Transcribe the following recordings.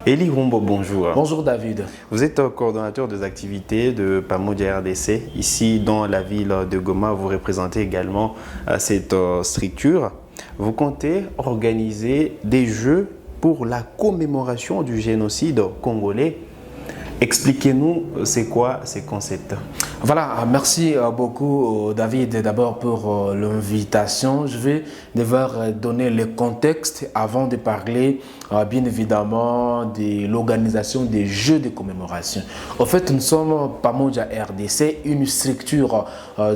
Eli Rumbo, bonjour. Bonjour David. Vous êtes coordonnateur des activités de Pamoja RDC. Ici, dans la ville de Goma, vous représentez également cette structure. Vous comptez organiser des jeux pour la commémoration du génocide congolais. Expliquez-nous, c'est quoi ces concepts? Voilà, merci beaucoup David d'abord pour l'invitation. Je vais devoir donner le contexte avant de parler bien évidemment de l'organisation des Jeux de commémoration. En fait, nous sommes Pamoja RDC, une structure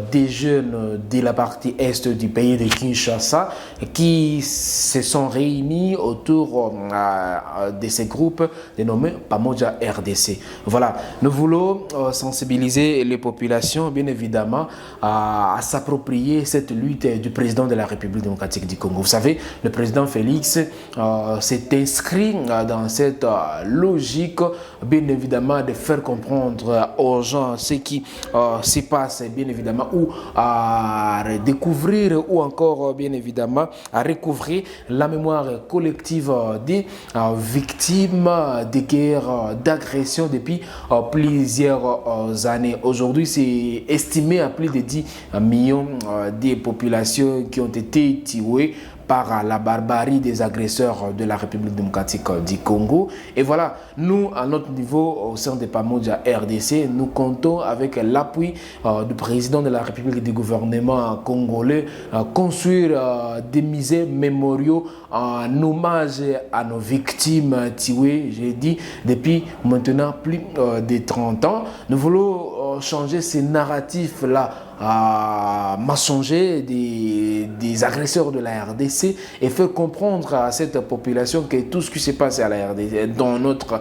des jeunes de la partie est du pays de Kinshasa qui se sont réunis autour de ces groupes dénommés Pamoja RDC. Voilà, nous voulons sensibiliser les populations, bien évidemment, à s'approprier cette lutte du président de la République démocratique du Congo. Vous savez, le président Félix s'est inscrit dans cette logique, bien évidemment, de faire comprendre aux gens ce qui se passe, bien évidemment, ou à découvrir, ou encore, bien évidemment, à recouvrir la mémoire collective des victimes de guerres, d'agressions depuis plusieurs années. Aujourd'hui, c'est estimé à plus de 10 millions de populations qui ont été tuées par la barbarie des agresseurs de la République démocratique du Congo. Et voilà, nous, à notre niveau, au sein de Pamoja RDC, nous comptons avec l'appui du président de la République et du gouvernement congolais, construire des musées mémoriaux en hommage à nos victimes tuées, j'ai dit, depuis maintenant plus de 30 ans. Nous voulons changer ces narratifs-là mensonger des agresseurs de la RDC et faire comprendre à cette population que tout ce qui s'est passé à la RDC, dans notre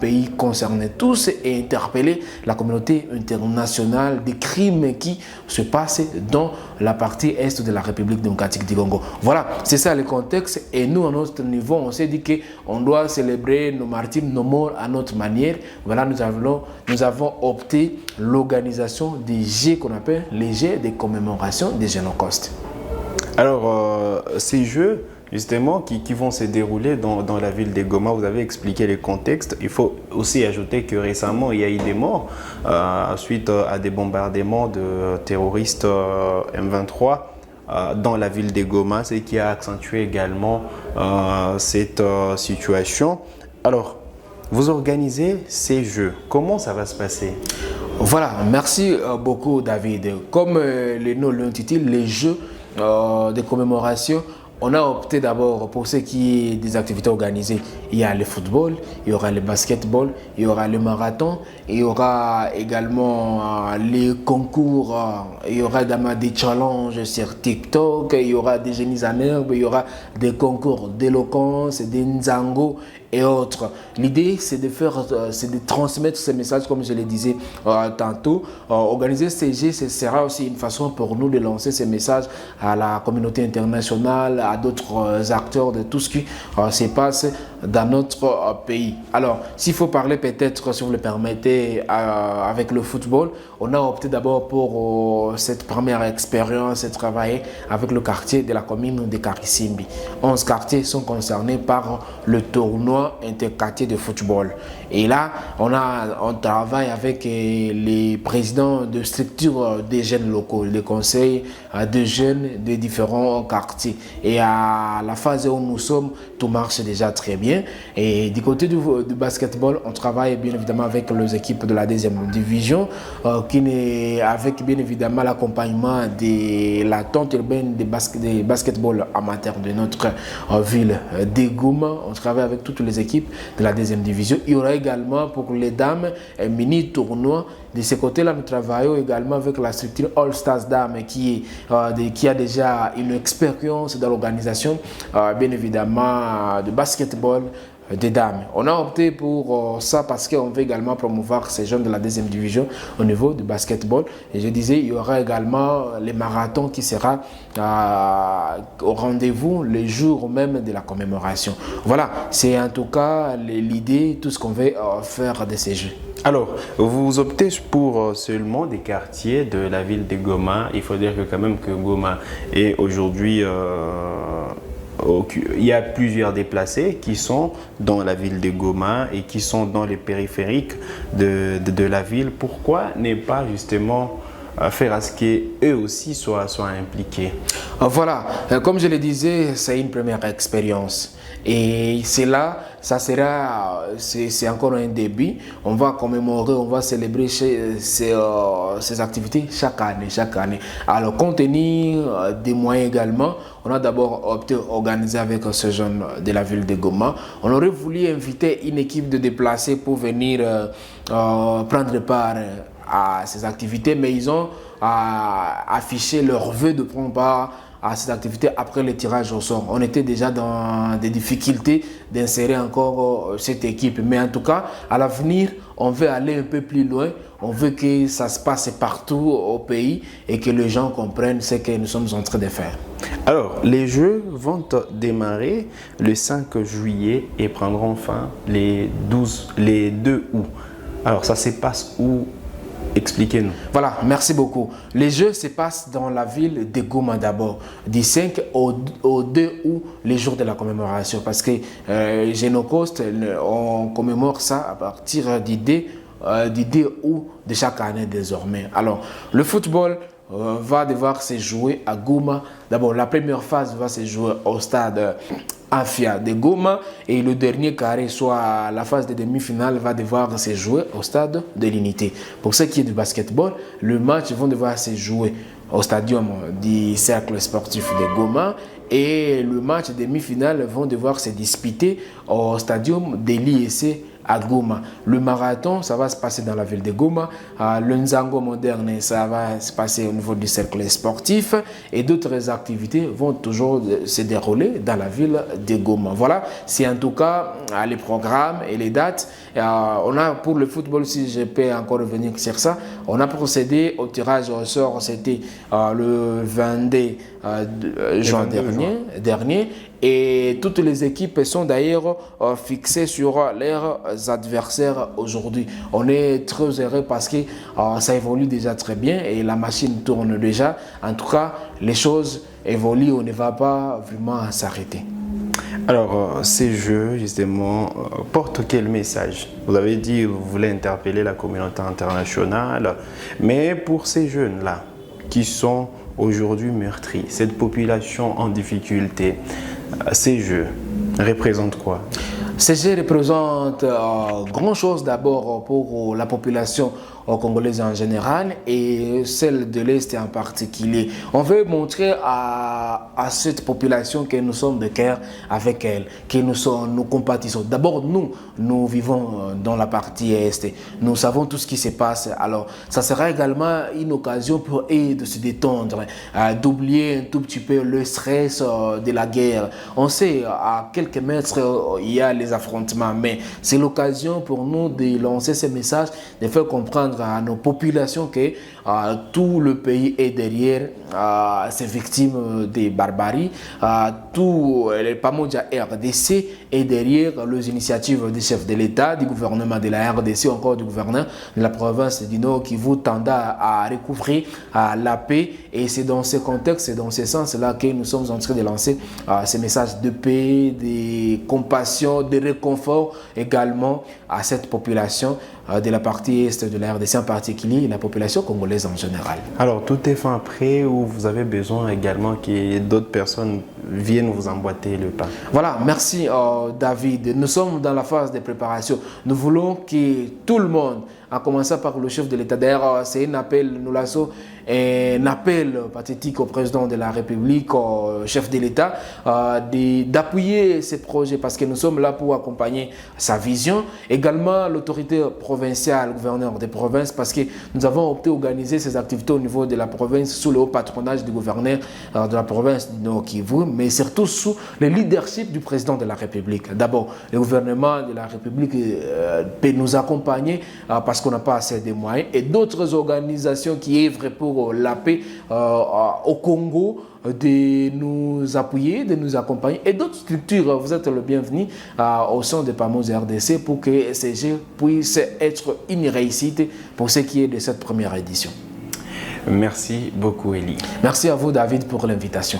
pays concerné tous, et interpeller la communauté internationale des crimes qui se passent dans la partie est de la République démocratique du Congo. Voilà, c'est ça le contexte, et nous, à notre niveau, on s'est dit qu'on doit célébrer nos martyrs, nos morts à notre manière. Voilà, nous avons opté l'organisation des Jeux qu'on appelle les Jeux de commémoration des Génocostes. Alors, ces jeux, justement, qui vont se dérouler dans la ville de Goma, vous avez expliqué les contextes. Il faut aussi ajouter que récemment, il y a eu des morts suite à des bombardements de terroristes M23 dans la ville de Goma, ce qui a accentué également cette situation. Alors, vous organisez ces jeux. Comment ça va se passer? Voilà, merci beaucoup David. Comme le nom l'intitule, les Jeux de commémoration, on a opté d'abord pour ce qui est des activités organisées. Il y a le football, il y aura le basketball, il y aura le marathon, il y aura également les concours, il y aura également des challenges sur TikTok, il y aura des génies en herbe, il y aura des concours d'éloquence, des nzango et autres. L'idée, c'est de transmettre ces messages, comme je le disais tantôt. Organiser ces Jeux, ce sera aussi une façon pour nous de lancer ces messages à la communauté internationale, à d'autres acteurs de tout ce qui se passe dans notre pays. Alors, s'il faut parler peut-être, si vous le permettez, avec le football, on a opté d'abord pour cette première expérience et travailler avec le quartier de la commune de Karisimbi. 11 quartiers sont concernés par le tournoi interquartier de football. Et là, on travaille avec les présidents de structures des jeunes locaux, les conseils de jeunes des différents quartiers. Et à la phase où nous sommes, tout marche déjà très bien. Et du côté du basketball, on travaille bien évidemment avec les équipes de la deuxième division, avec bien évidemment l'accompagnement de la tente urbaine de basketball amateur de notre ville de Goma. On travaille avec toutes les équipes de la deuxième division. Il y aura également pour les dames un mini tournoi. De ce côté-là, nous travaillons également avec la structure All Stars Dames qui a déjà une expérience dans l'organisation, bien évidemment, de basketball des dames. On a opté pour ça parce qu'on veut également promouvoir ces jeunes de la deuxième division au niveau du basketball. Et je disais, il y aura également les marathons qui sera au rendez-vous le jour même de la commémoration. Voilà, c'est en tout cas l'idée, tout ce qu'on veut faire de ces jeux. Alors, vous optez pour seulement des quartiers de la ville de Goma. Il faut dire que quand même que Goma est aujourd'hui il y a plusieurs déplacés qui sont dans la ville de Goma et qui sont dans les périphériques de la ville. Pourquoi ne pas justement faire à ce qu'eux aussi soient impliqués? Voilà, comme je le disais, c'est une première expérience. Et c'est là, c'est encore un début. On va commémorer, on va célébrer ces activités chaque année. Alors, compte tenu des moyens également, on a d'abord opté à organiser avec ces jeunes de la ville de Goma. On aurait voulu inviter une équipe de déplacés pour venir prendre part à ces activités, mais ils ont affiché leur vœu de prendre part à ces activités après le tirage au sort. On était déjà dans des difficultés d'insérer encore cette équipe. Mais en tout cas, à l'avenir, on veut aller un peu plus loin. On veut que ça se passe partout au pays et que les gens comprennent ce que nous sommes en train de faire. Alors, les Jeux vont démarrer le 5 juillet et prendront fin les 2 août. Alors, ça se passe où? Expliquez-nous. Voilà, merci beaucoup. Les Jeux se passent dans la ville de Goma d'abord, du 5 au 2 août, les jours de la commémoration. Parce que Génocost, on commémore ça à partir du 2 août de chaque année désormais. Alors, le football va devoir se jouer à Goma. D'abord, la première phase va se jouer au stade Afia de Goma et le dernier carré, soit la phase de demi-finale, va devoir se jouer au stade de l'Unité. Pour ce qui est du basketball, le match va devoir se jouer au stadium du cercle sportif de Goma et le match de demi-finale va devoir se disputer au stadium de l'IEC à Goma. Le marathon, ça va se passer dans la ville de Goma. Le Nzango moderne, ça va se passer au niveau du cercle sportif. Et d'autres activités vont toujours se dérouler dans la ville de Goma. Voilà, c'est en tout cas les programmes et les dates. On a pour le football, si je peux encore revenir sur ça, on a procédé au tirage au sort, c'était le 22 juin dernier. Et toutes les équipes sont d'ailleurs fixées sur leurs adversaires aujourd'hui. On est très heureux parce que ça évolue déjà très bien et la machine tourne déjà. En tout cas, les choses évoluent, on ne va pas vraiment s'arrêter. Alors, ces jeux, justement, portent quel message? Vous avez dit que vous voulez interpeller la communauté internationale, mais pour ces jeunes-là qui sont aujourd'hui meurtris, cette population en difficulté, ces jeux représentent quoi? Ces jeux représentent grand chose d'abord pour la population congolaise en général et celle de l'Est en particulier. On veut montrer à cette population que nous sommes de cœur avec elle, que nous compatissons. D'abord, nous vivons dans la partie Est. Nous savons tout ce qui se passe. Alors, ça sera également une occasion pour eux de se détendre, d'oublier un tout petit peu le stress de la guerre. On sait, à quelques mètres, il y a les affrontements, mais c'est l'occasion pour nous de lancer ce message, de faire comprendre à nos populations que tout le pays est derrière ces victimes de barbarie, tout le PAMODJA RDC est derrière les initiatives des chefs de l'État, du gouvernement de la RDC, encore du gouverneur de la province du Nord Kivu tendant à recouvrir la paix. Et c'est dans ce contexte, c'est dans ce sens-là que nous sommes en train de lancer ces messages de paix, de compassion, de réconfort également à cette population de la partie est de la RDC en particulier et la population congolaise en général. Alors, tout est fin prêt ou vous avez besoin également que d'autres personnes viennent vous emboîter le pas? Voilà, merci David. Nous sommes dans la phase de préparation. Nous voulons que tout le monde, en commençant par le chef de l'État, d'ailleurs c'est un appel, nous lançons un appel pathétique au président de la République, au chef de l'État, d'appuyer ces projets parce que nous sommes là pour accompagner sa vision. Également l'autorité provinciale, le gouverneur des provinces, parce que nous avons opté à organiser ces activités au niveau de la province sous le haut patronage du gouverneur de la province du Nord Kivu, mais surtout sous le leadership du président de la République. D'abord, le gouvernement de la République peut nous accompagner parce qu'on n'a pas assez de moyens, et d'autres organisations qui œuvrent pour la paix au Congo, de nous appuyer, de nous accompagner, et d'autres structures. Vous êtes le bienvenu au sein de PAMOS RDC pour que ces jeux puissent être une réussite pour ce qui est de cette première édition. Merci beaucoup, Elie. Merci à vous, David, pour l'invitation.